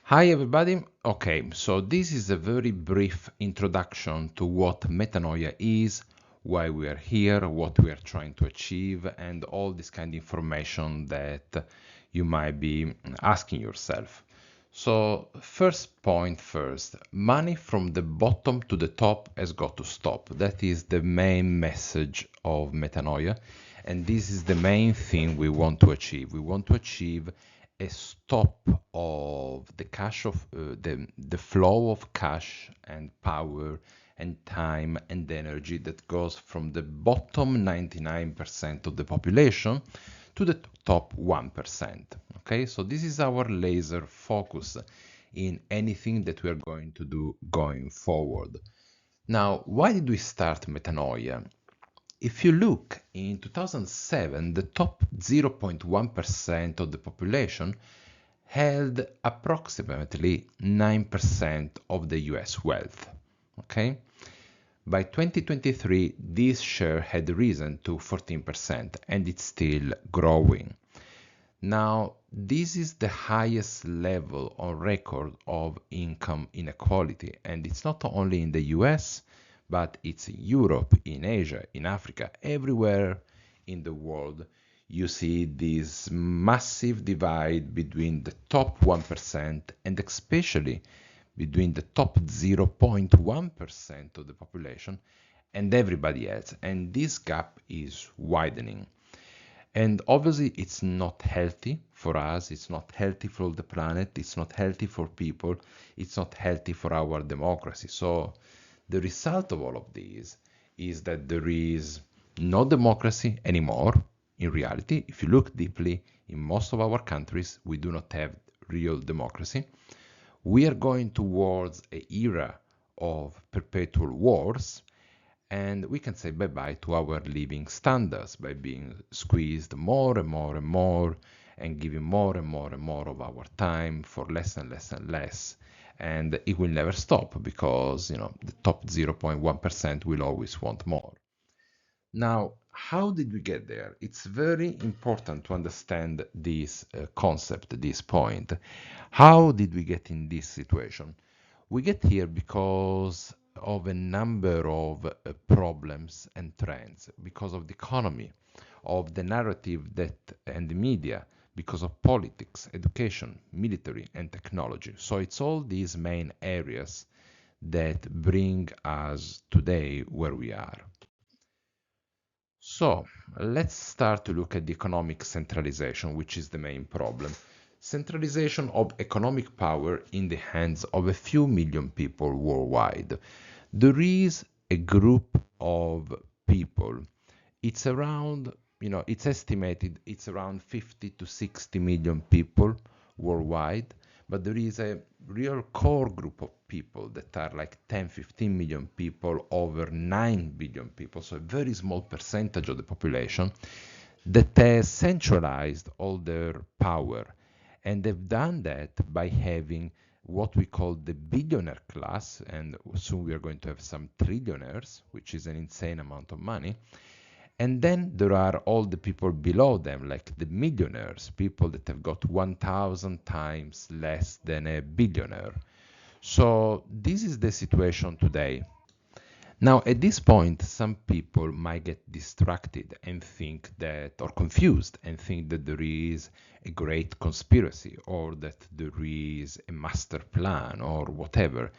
Hi everybody. Okay, so this is a very brief introduction to what metanoia is, why we are here, what we are trying to achieve, and all this kind of information that you might be asking yourself. So, first point first, money from the bottom to the top has got to stop. That is the main message of metanoia, and this is the main thing we want to achieve. We want to achieve a stop of the cash of the flow of cash and power and time and energy that goes from the bottom 99% of the population to the top 1%. Okay, so this is our laser focus in anything that we are going to do going forward. Now, why did we start Metanoia? If you look in 2007, the top 0.1% of the population held approximately 9% of the US wealth. Okay? By 2023, this share had risen to 14% and it's still growing. Now, this is the highest level on record of income inequality, and it's not only in the US, but it's in Europe, in Asia, in Africa, everywhere in the world. You see this massive divide between the top 1% and especially between the top 0.1% of the population and everybody else. And this gap is widening. And obviously, it's not healthy for us, it's not healthy for the planet, it's not healthy for people, it's not healthy for our democracy. So, the result of all of this is that there is no democracy anymore. In reality, if you look deeply, in most of our countries, we do not have real democracy. We are going towards an era of perpetual wars, and we can say bye-bye to our living standards by being squeezed more and more and more and giving more and more and more of our time for less and less and less. And it will never stop because, the top 0.1% will always want more. Now, how did we get there? It's very important to understand this concept, this point. How did we get in this situation? We get here because of a number of problems and trends, because of the economy, of the narrative and the media, because of politics, education, military, and technology. So it's all these main areas that bring us today where we are. So let's start to look at the economic centralization, which is the main problem. Centralization of economic power in the hands of a few million people worldwide. There is a group of people. It's around, it's estimated it's around 50 to 60 million people worldwide, but there is a real core group of people that are like 10, 15 million people over 9 billion people, so a very small percentage of the population that has centralized all their power. And they've done that by having what we call the billionaire class, and soon we are going to have some trillionaires, which is an insane amount of money. And then there are all the people below them, like the millionaires, people that have got 1,000 times less than a billionaire. So this is the situation today. Now, at this point, some people might get distracted and think that, or confused, and think that there is a great conspiracy or that there is a master plan or whatever.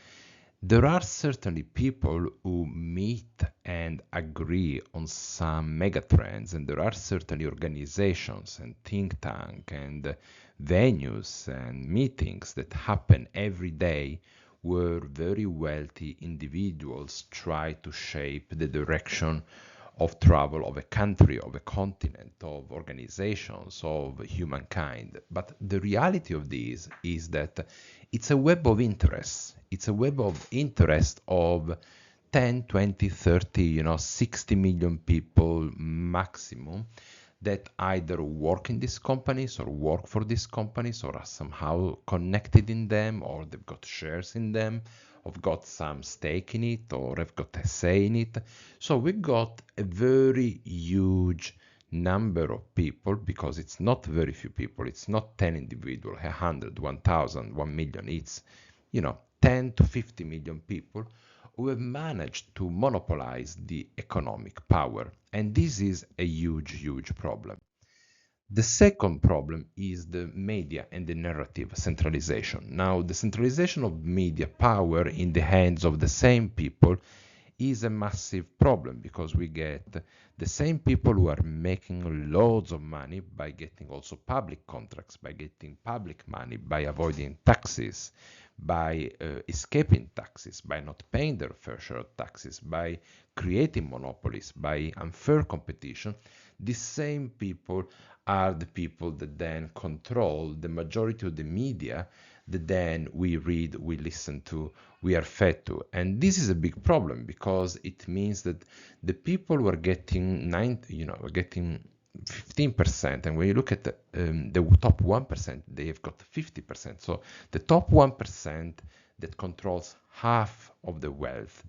There are certainly people who meet and agree on some megatrends, and there are certainly organizations and think tanks and venues and meetings that happen every day where very wealthy individuals try to shape the direction of travel of a country, of a continent, of organizations, of humankind. But the reality of this is that it's a web of interests. It's a web of interest of 10, 20, 30, 60 million people maximum that either work in these companies or work for these companies or are somehow connected in them or they've got shares in them or have got some stake in it or have got a say in it. So we got a very huge number of people, because it's not very few people, it's not 10 individuals, 100, 1,000, 1 million, it's, 10 to 50 million people who have managed to monopolize the economic power. And this is a huge, huge problem. The second problem is the media and the narrative centralization. Now, the centralization of media power in the hands of the same people is a massive problem, because we get the same people who are making loads of money by getting also public contracts, by getting public money, by avoiding taxes, by escaping taxes, by not paying their fair share of taxes, by creating monopolies, by unfair competition. These same people are the people that then control the majority of the media that then we read, we listen to, we are fed to. And this is a big problem, because it means that the people who are getting are getting 15%, and when you look at the top 1%, they have got 50%. So the top 1% that controls half of the wealth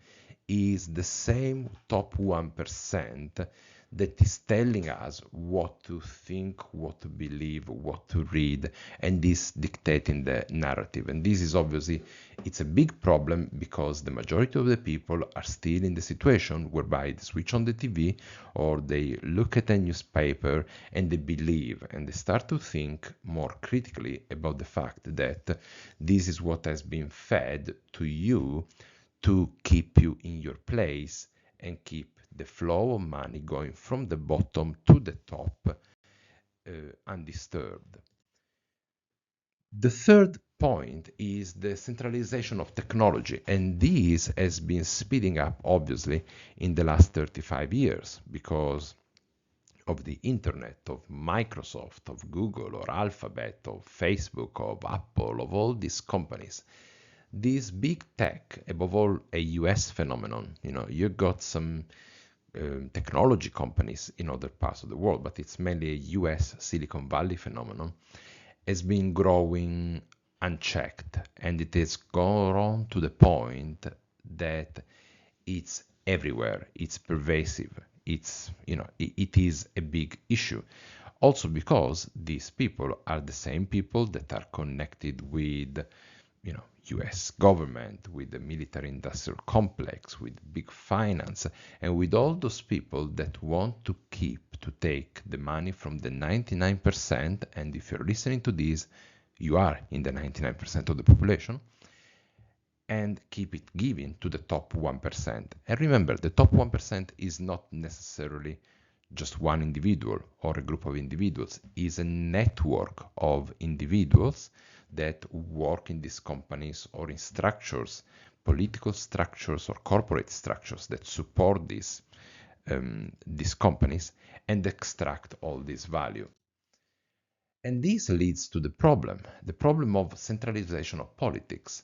is the same top 1% that is telling us what to think, what to believe, what to read, and is dictating the narrative. And this is obviously, it's a big problem, because the majority of the people are still in the situation whereby they switch on the TV or they look at a newspaper and they believe, and they start to think more critically about the fact that this is what has been fed to you to keep you in your place and keep the flow of money going from the bottom to the top undisturbed. The third point is the centralization of technology, and this has been speeding up obviously in the last 35 years because of the internet, of Microsoft, of Google, or Alphabet, of Facebook, of Apple, of all these companies. This big tech, above all a US phenomenon, you got some technology companies in other parts of the world, but it's mainly a US Silicon Valley phenomenon, has been growing unchecked, and it has gone to the point that it's everywhere, it's pervasive, it is a big issue. Also because these people are the same people that are connected with US government, with the military industrial complex, with big finance, and with all those people that want to take the money from the 99%, and if you're listening to this, you are in the 99% of the population, and keep it giving to the top 1%. And remember, the top 1% is not necessarily just one individual or a group of individuals, is a network of individuals that work in these companies or in structures, political structures or corporate structures that support these companies and extract all this value. And this leads to the problem of centralization of politics.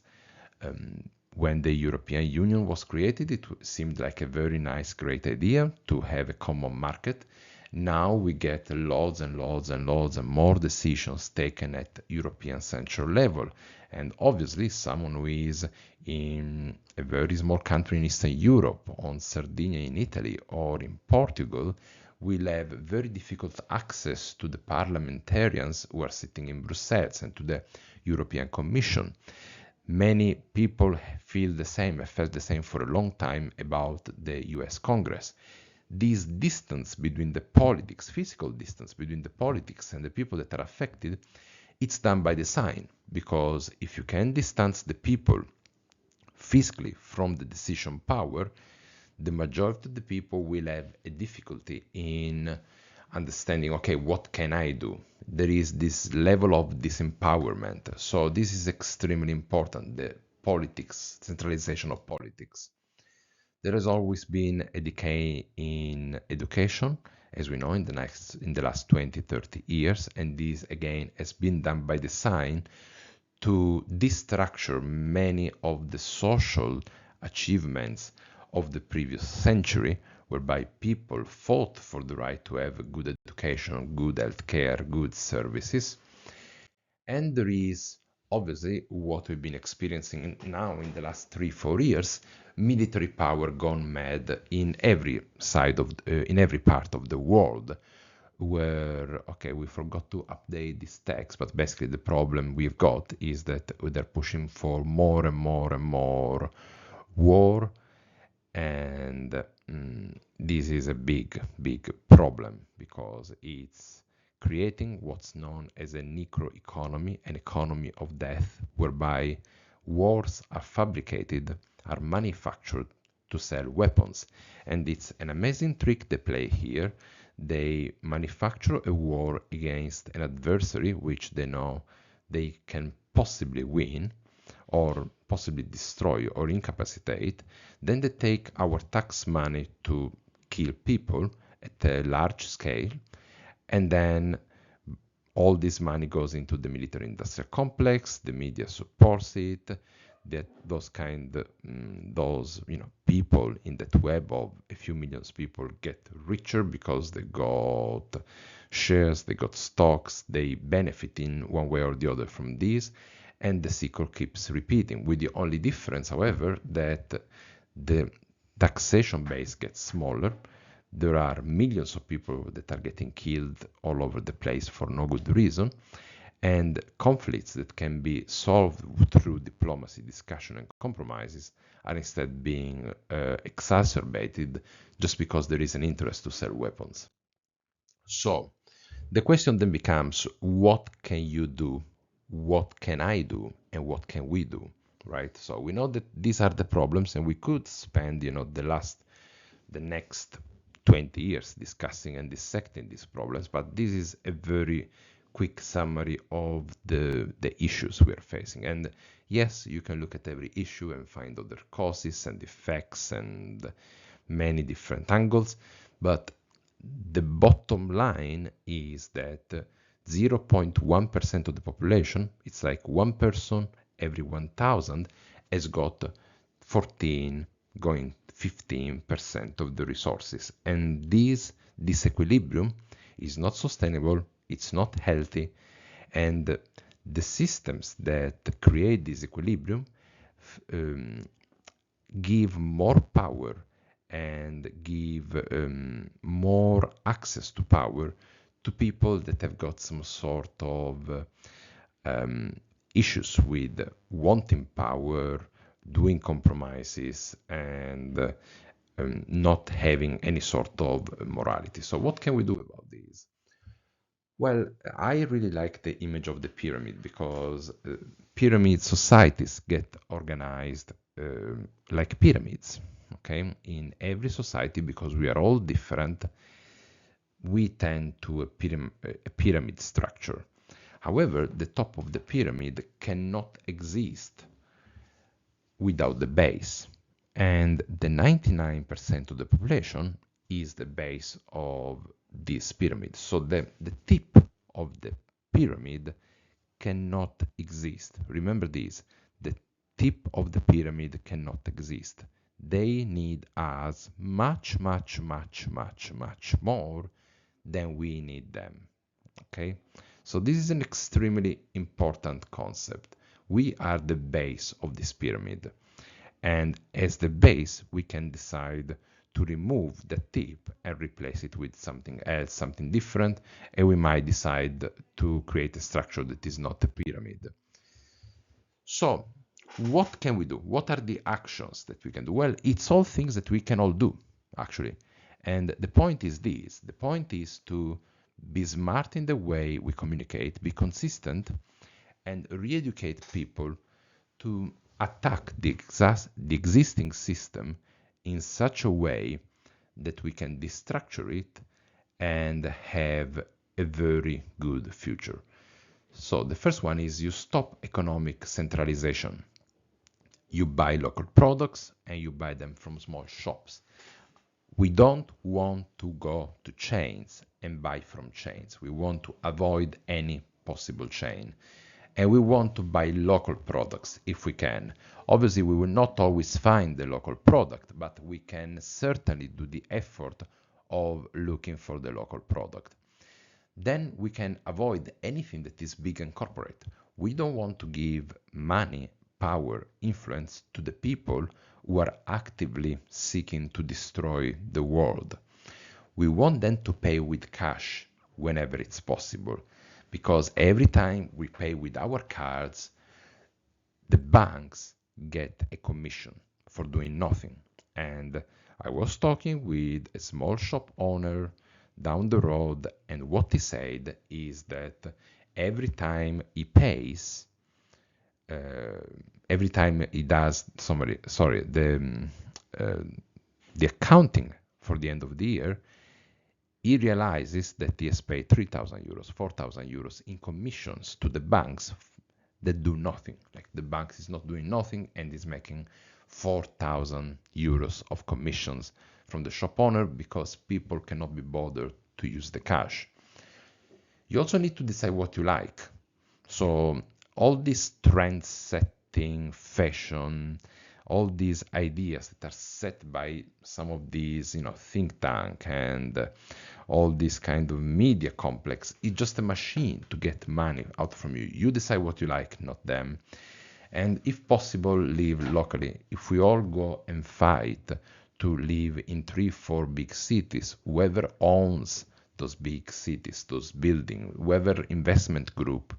When the European Union was created, it seemed like a very nice, great idea to have a common market. Now we get loads and loads and loads and more decisions taken at European central level. And obviously someone who is in a very small country in Eastern Europe, on Sardinia in Italy, or in Portugal, will have very difficult access to the parliamentarians who are sitting in Brussels and to the European Commission. Many people feel the same, have felt the same for a long time about the US Congress. This distance between the politics, physical distance between the politics and the people that are affected, it's done by design, because if you can distance the people physically from the decision power, the majority of the people will have a difficulty in understanding, okay, what can I do? There is this level of disempowerment. So this is extremely important, the politics, centralization of politics. There has always been a decay in education, as we know, in the last 20, 30 years, and this again has been done by design to destructure many of the social achievements of the previous century, whereby people fought for the right to have a good education, good healthcare, good services. And there is obviously what we've been experiencing now in the last 3-4 years, military power gone mad in every part of the world, where, okay, we forgot to update this text, but basically the problem we've got is that they're pushing for more and more and more war, and this is a big, big problem because it's creating what's known as a necroeconomy, an economy of death, whereby wars are fabricated, are manufactured to sell weapons. And it's an amazing trick they play here. They manufacture a war against an adversary which they know they can possibly win or possibly destroy or incapacitate. Then they take our tax money to kill people at a large scale, and then all this money goes into the military industrial complex, the media supports it, that those people in that web of a few millions people get richer because they got shares, they got stocks, they benefit in one way or the other from this, and the cycle keeps repeating, with the only difference, however, that the taxation base gets smaller. There are millions of people that are getting killed all over the place for no good reason, and conflicts that can be solved through diplomacy, discussion, and compromises are instead being exacerbated just because there is an interest to sell weapons. So the question then becomes, what can you do? What can I do? And what can we do? Right? So we know that these are the problems, and we could spend, the next 20 years discussing and dissecting these problems, but this is a very quick summary of the issues we are facing. And yes, you can look at every issue and find other causes and effects and many different angles, but the bottom line is that 0.1% of the population, it's like one person every 1,000, has got 14 going 15% of the resources. And this disequilibrium is not sustainable, it's not healthy, and the systems that create this equilibrium give more power and give more access to power to people that have got some sort of issues with wanting power, doing compromises, and not having any sort of morality. So what can we do about this? Well, I really like the image of the pyramid because pyramid societies get organized like pyramids, okay? In every society, because we are all different, we tend to a pyramid structure. However, the top of the pyramid cannot exist without the base. And the 99% of the population is the base of this pyramid. So the tip of the pyramid cannot exist. Remember this, the tip of the pyramid cannot exist. They need us much, much, much, much, much more than we need them. Okay? So this is an extremely important concept. We are the base of this pyramid. And as the base, we can decide to remove the tip and replace it with something else, something different, and we might decide to create a structure that is not a pyramid. So, what can we do? What are the actions that we can do? Well, it's all things that we can all do, actually. And the point is this. The point is to be smart in the way we communicate, be consistent, and re-educate people to attack the existing system in such a way that we can destructure it and have a very good future. So the first one is you stop economic centralization. You buy local products and you buy them from small shops. We don't want to go to chains and buy from chains. We want to avoid any possible chain. And we want to buy local products if we can. Obviously, we will not always find the local product, but we can certainly do the effort of looking for the local product. Then we can avoid anything that is big and corporate. We don't want to give money, power, influence to the people who are actively seeking to destroy the world. We want them to pay with cash, whenever it's possible. Because every time we pay with our cards, the banks get a commission for doing nothing. And I was talking with a small shop owner down the road, and what he said is that every time he pays, uh, every time he does, uh, the accounting for the end of the year, he realizes that he has paid 3,000 euros, 4,000 euros in commissions to the banks that do nothing. Like the banks is not doing nothing and is making 4,000 euros of commissions from the shop owner because people cannot be bothered to use the cash. You also need to decide what you like. So all this trend setting, fashion, all these ideas that are set by some of these, think tank and all this kind of media complex is just a machine to get money out from you. You decide what you like, not them. And if possible, live locally. If we all go and fight to live in 3, 4 big cities, whoever owns those big cities, those buildings, whoever investment group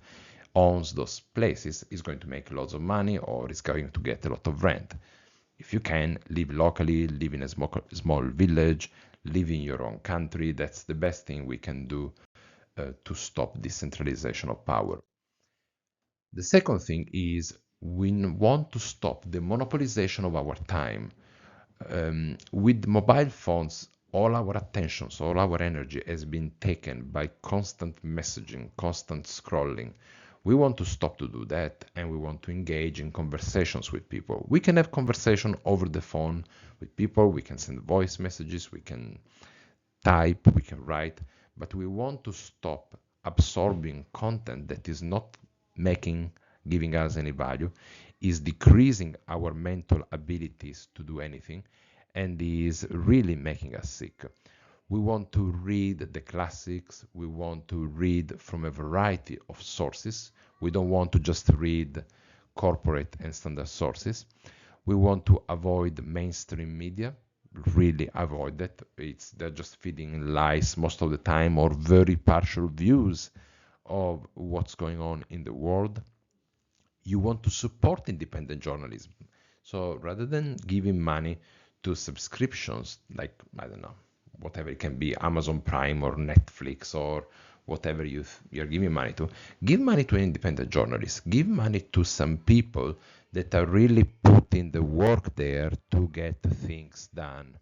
owns those places is going to make lots of money or is going to get a lot of rent. If you can, live locally, live in a small village, live in your own country. That's the best thing we can do to stop decentralization of power. The second thing is we want to stop the monopolization of our time. With mobile phones, all our attentions, all our energy has been taken by constant messaging, constant scrolling. We want to stop to do that, and we want to engage in conversations with people. We can have conversation over the phone with people, we can send voice messages, we can type, we can write, but we want to stop absorbing content that is not giving us any value, is decreasing our mental abilities to do anything, and is really making us sick. We want to read the classics. We want to read from a variety of sources. We don't want to just read corporate and standard sources. We want to avoid mainstream media, really avoid that. They're just feeding lies most of the time or very partial views of what's going on in the world. You want to support independent journalism. So rather than giving money to subscriptions, like, I don't know, whatever it can be, Amazon Prime or Netflix or whatever you're giving money to, give money to an independent journalist. Give money to some people that are really putting the work there to get things done.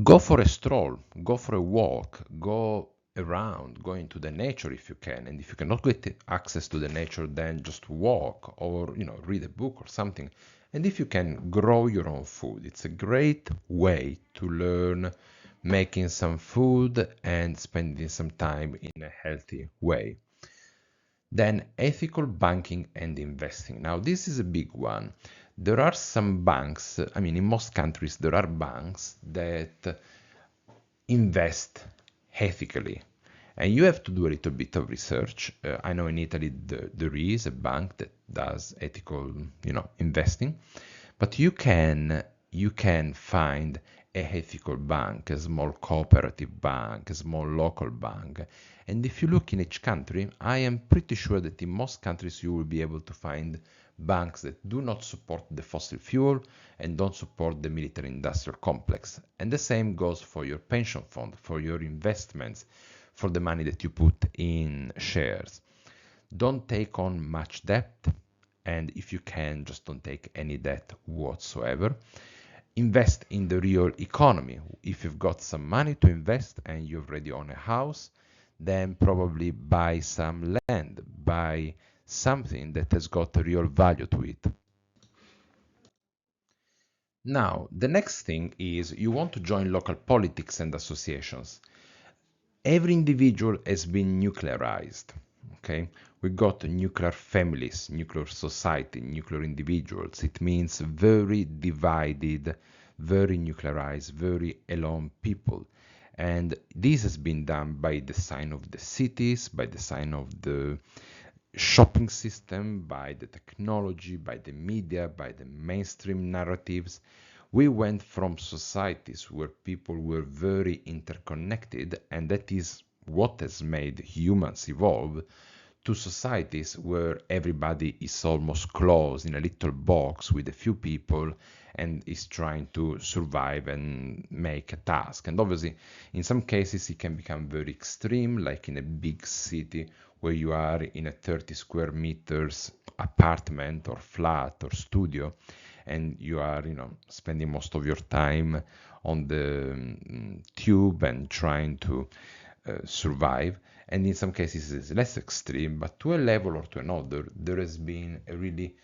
Go for a stroll, go for a walk, go around, go into the nature if you can. And if you cannot get access to the nature, then just walk or read a book or something. And if you can, grow your own food. It's a great way to learn making some food and spending some time in a healthy way. Then ethical banking and investing. Now, this is a big one. There are some banks, in most countries, there are banks that invest ethically. And you have to do a little bit of research. I know in Italy there is a bank that does ethical, investing, but you can find a ethical bank, a small cooperative bank, a small local bank. And if you look in each country, I am pretty sure that in most countries you will be able to find banks that do not support the fossil fuel and don't support the military industrial complex. And the same goes for your pension fund, for your investments, for the money that you put in shares. Don't take on much debt, and if you can, just don't take any debt whatsoever. Invest in the real economy. If you've got some money to invest and you already own a house, then probably buy some land, buy something that has got a real value to it. Now, the next thing is you want to join local politics and associations. Every individual has been nuclearized. Okay, we got nuclear families, nuclear society, nuclear individuals. It means very divided, very nuclearized, very alone people. And this has been done by design of the cities, by design of the shopping system, by the technology, by the media, by the mainstream narratives. We went from societies where people were very interconnected, and that is what has made humans evolve, to societies where everybody is almost closed in a little box with a few people and is trying to survive and make a task. And obviously, in some cases, it can become very extreme, like in a big city where you are in a 30 square meters apartment or flat or studio, and you are, spending most of your time on the tube and trying to survive. And in some cases it's less extreme, but to a level or to another, there has been a really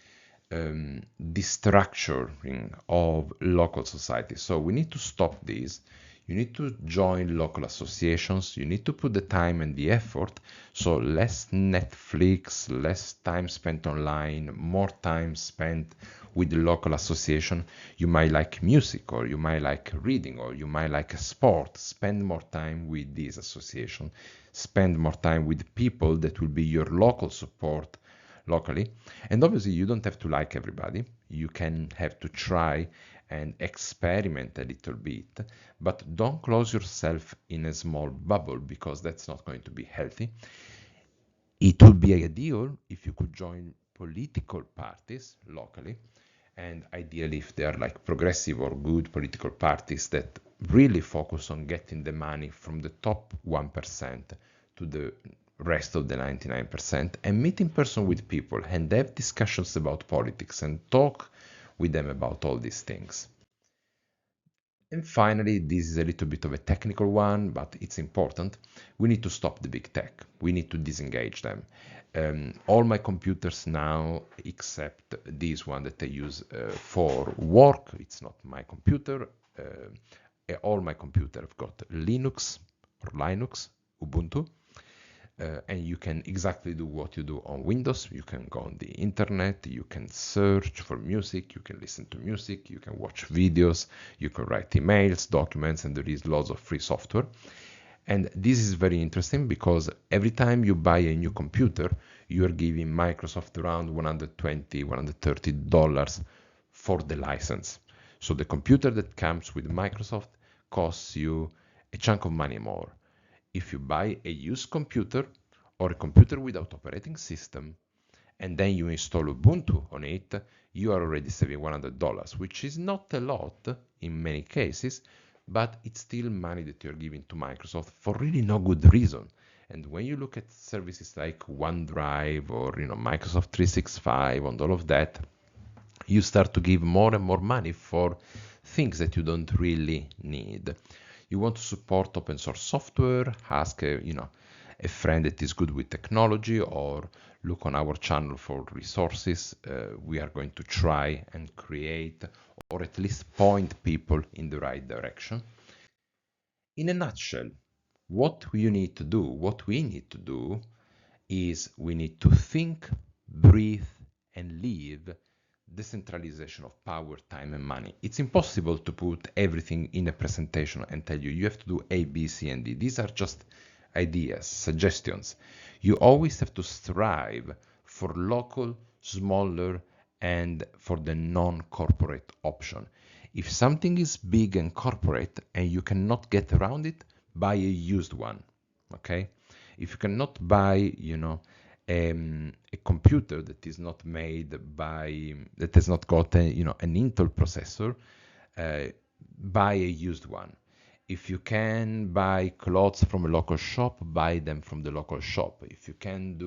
destructuring of local society. So we need to stop this. You need to join local associations. You need to put the time and the effort. So less Netflix, less time spent online, more time spent with the local association. You might like music, or you might like reading, or you might like a sport. Spend more time with this association. Spend more time with people that will be your local support locally. And obviously you don't have to like everybody. You can have to try and experiment a little bit, but don't close yourself in a small bubble, because that's not going to be healthy. It would be ideal if you could join political parties locally, and ideally if they are like progressive or good political parties that really focus on getting the money from the top 1% to the rest of the 99%, and meet in person with people and have discussions about politics and talk with them about all these things. And finally, this is a little bit of a technical one, but it's important. We need to stop the big tech. We need to disengage them. All my computers now, except this one that I use for work, it's not my computer. All my computer have got Linux or Linux, Ubuntu. And you can exactly do what you do on Windows. You can go on the internet, you can search for music, you can listen to music, you can watch videos, you can write emails, documents, and there is lots of free software. And this is very interesting because every time you buy a new computer, you are giving Microsoft around $120, $130 for the license. So the computer that comes with Microsoft costs you a chunk of money more. If you buy a used computer or a computer without operating system, and then you install Ubuntu on it, you are already saving $100, which is not a lot in many cases, but it's still money that you're giving to Microsoft for really no good reason. And when you look at services like OneDrive or Microsoft 365 and all of that, you start to give more and more money for things that you don't really need. You want to support open source software, ask a friend that is good with technology, or look on our channel for resources. We are going to try and create, or at least point people in the right direction. In a nutshell, what we need to do is we need to think, breathe, and live decentralization of power, time, and money. It's impossible to put everything in a presentation and tell you have to do A, B, C, and D. These are just ideas, suggestions. You always have to strive for local, smaller, and for the non-corporate option. If something is big and corporate and you cannot get around it, buy a used one, okay? If you cannot buy, a computer that is not made by, that has not got an Intel processor, buy a used one. If you can buy clothes from a local shop, buy them from the local shop. If you can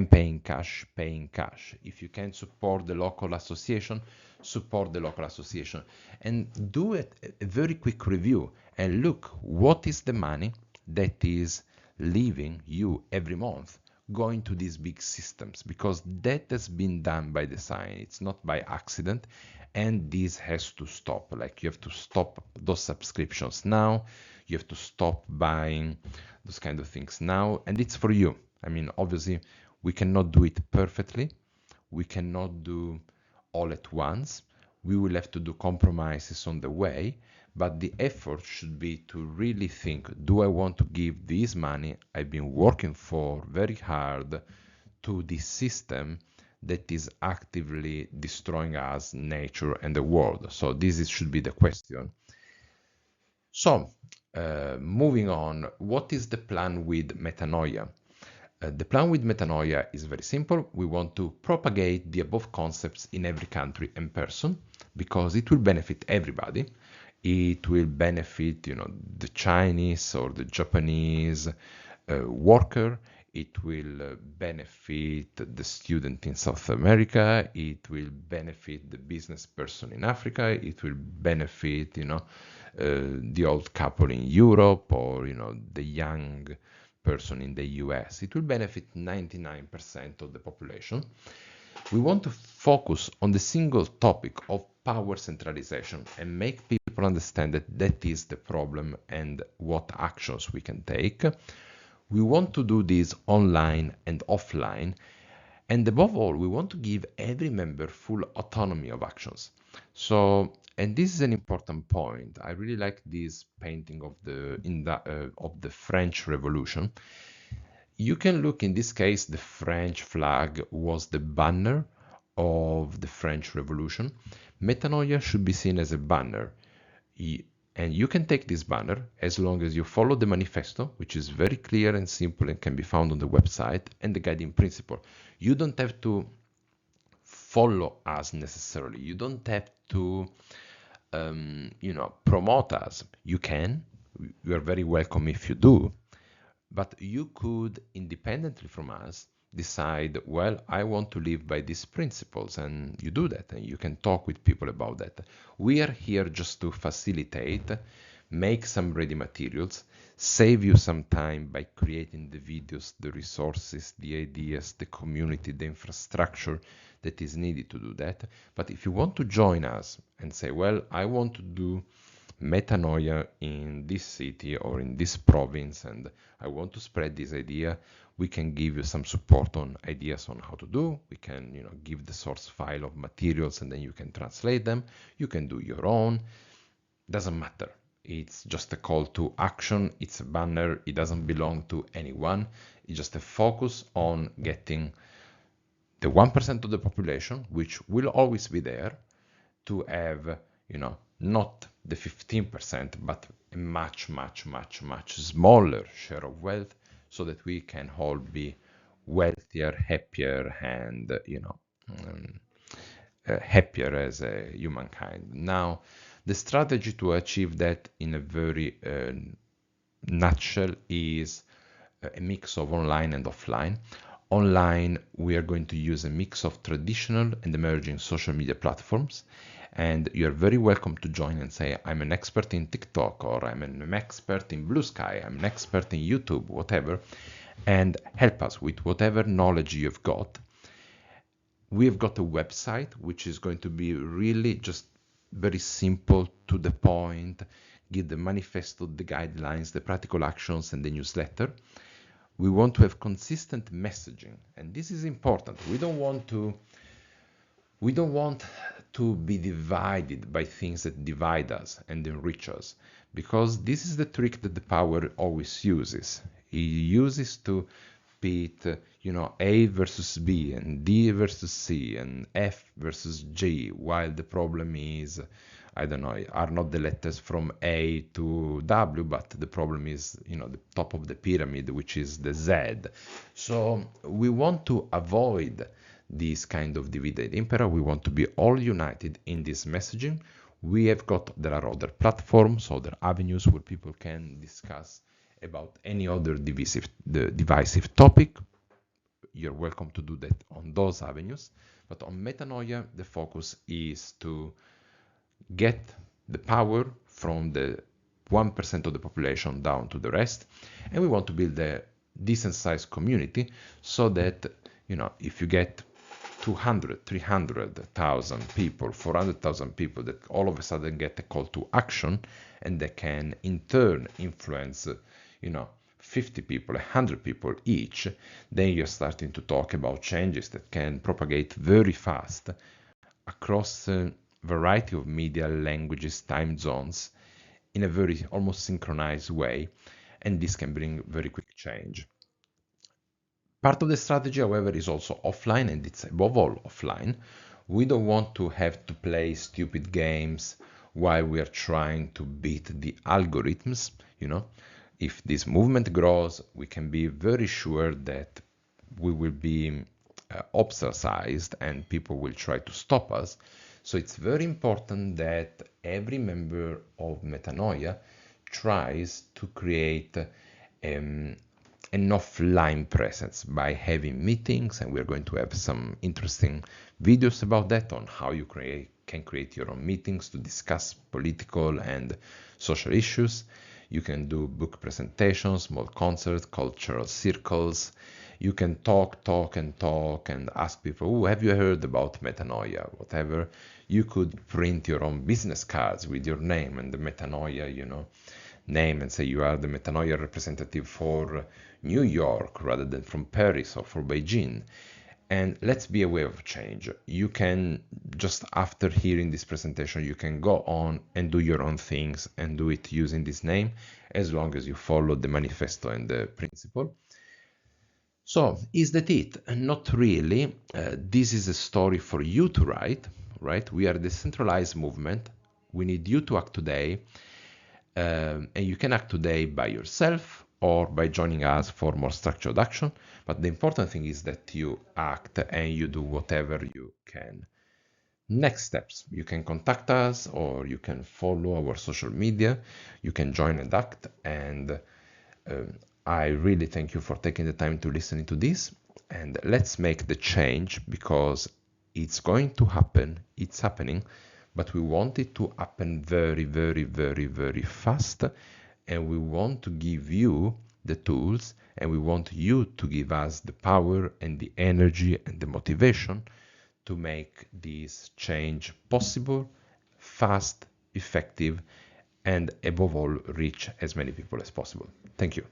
pay in cash, pay in cash. If you can support the local association, support the local association. And do a very quick review and look what is the money that is leaving you every month going to these big systems, because that has been done by design. It's not by accident, and this has to stop. Like, you have to stop those subscriptions now. You have to stop buying those kind of things now, and it's for you. I mean, obviously we cannot do it perfectly. We cannot do all at once. We will have to do compromises on the way, but the effort should be to really think, do I want to give this money I've been working for very hard to this system that is actively destroying us, nature, and the world? So should be the question. So, moving on, what is the plan with metanoia? The plan with metanoia is very simple. We want to propagate the above concepts in every country and person because it will benefit everybody. It will benefit, the Chinese or the Japanese worker. It will benefit the student in South America. It will benefit the business person in Africa. It will benefit, the old couple in Europe or, the young person in the US. It will benefit 99% of the population. We want to focus on the single topic of power centralization and make people understand that that is the problem and what actions we can take. We want to do this online and offline. And above all, we want to give every member full autonomy of actions. So, and this is an important point. I really like this painting of the French Revolution. You can look, in this case, the French flag was the banner of the French Revolution. Metanoia should be seen as a banner. And you can take this banner as long as you follow the manifesto, which is very clear and simple and can be found on the website, and the guiding principle. You don't have to follow us necessarily. You don't have to, promote us. You can. You are very welcome if you do. But you could, independently from us, decide, well, I want to live by these principles, and you do that, and you can talk with people about that. We are here just to facilitate, make some ready materials, save you some time by creating the videos, the resources, the ideas, the community, the infrastructure that is needed to do that. But if you want to join us and say, well, I want to do metanoia in this city or in this province and I want to spread this idea, we can give you some support on ideas on how to do. We can, give the source file of materials and then you can translate them. You can do your own. Doesn't matter. It's just a call to action. It's a banner. It doesn't belong to anyone. It's just a focus on getting the 1% of the population, which will always be there, to have, not the 15%, but a much, much, much, much smaller share of wealth so that we can all be wealthier, happier, and, happier as a humankind. Now, the strategy to achieve that in a very nutshell is a mix of online and offline. Online, we are going to use a mix of traditional and emerging social media platforms. And you're very welcome to join and say, I'm an expert in TikTok, or I'm an expert in Blue Sky, I'm an expert in YouTube, whatever, and help us with whatever knowledge you've got. We've got a website, which is going to be really just very simple, to the point, give the manifesto, the guidelines, the practical actions, and the newsletter. We want to have consistent messaging, and this is important. We don't want to be divided by things that divide us and enrich us, because this is the trick that the power always uses. He uses to pit, A versus B and D versus C and F versus G, while the problem is, I don't know, are not the letters from A to W, but the problem is, the top of the pyramid, which is the Z. So we want to avoid this kind of divide impera. We want to be all united in this messaging. There are other platforms, other avenues where people can discuss about any other divisive topic. You're welcome to do that on those avenues. But on metanoia, the focus is to get the power from the 1% of the population down to the rest. And we want to build a decent sized community so that, if you get 200, 300,000 people, 400,000 people that all of a sudden get a call to action, and they can in turn influence, 50 people, 100 people each, then you're starting to talk about changes that can propagate very fast across a variety of media, languages, time zones, in a very almost synchronized way, and this can bring very quick change. Part of the strategy, however, is also offline, and it's above all offline. We don't want to have to play stupid games while we are trying to beat the algorithms. If this movement grows, we can be very sure that we will be ostracized and people will try to stop us. So it's very important that every member of Metanoia tries to create an offline presence by having meetings, and we're going to have some interesting videos about that on how you can create your own meetings to discuss political and social issues. You can do book presentations, small concerts, cultural circles. You can talk and ask people, oh, have you heard about Metanoia? Whatever. You could print your own business cards with your name and the Metanoia, name, and say you are the Metanoia representative for New York rather than from Paris or for Beijing. And let's be aware of change. You can, just after hearing this presentation, you can go on and do your own things and do it using this name, as long as you follow the manifesto and the principle. So, is that it? Not really. This is a story for you to write, right? We are a decentralized movement. We need you to act today. And you can act today by yourself or by joining us for more structured action. But the important thing is that you act and you do whatever you can. Next steps, you can contact us or you can follow our social media. You can join and act. And I really thank you for taking the time to listen to this. And let's make the change, because it's going to happen. It's happening. But we want it to happen very, very, very, very fast. And we want to give you the tools, and we want you to give us the power and the energy and the motivation to make this change possible, fast, effective, and above all, reach as many people as possible. Thank you.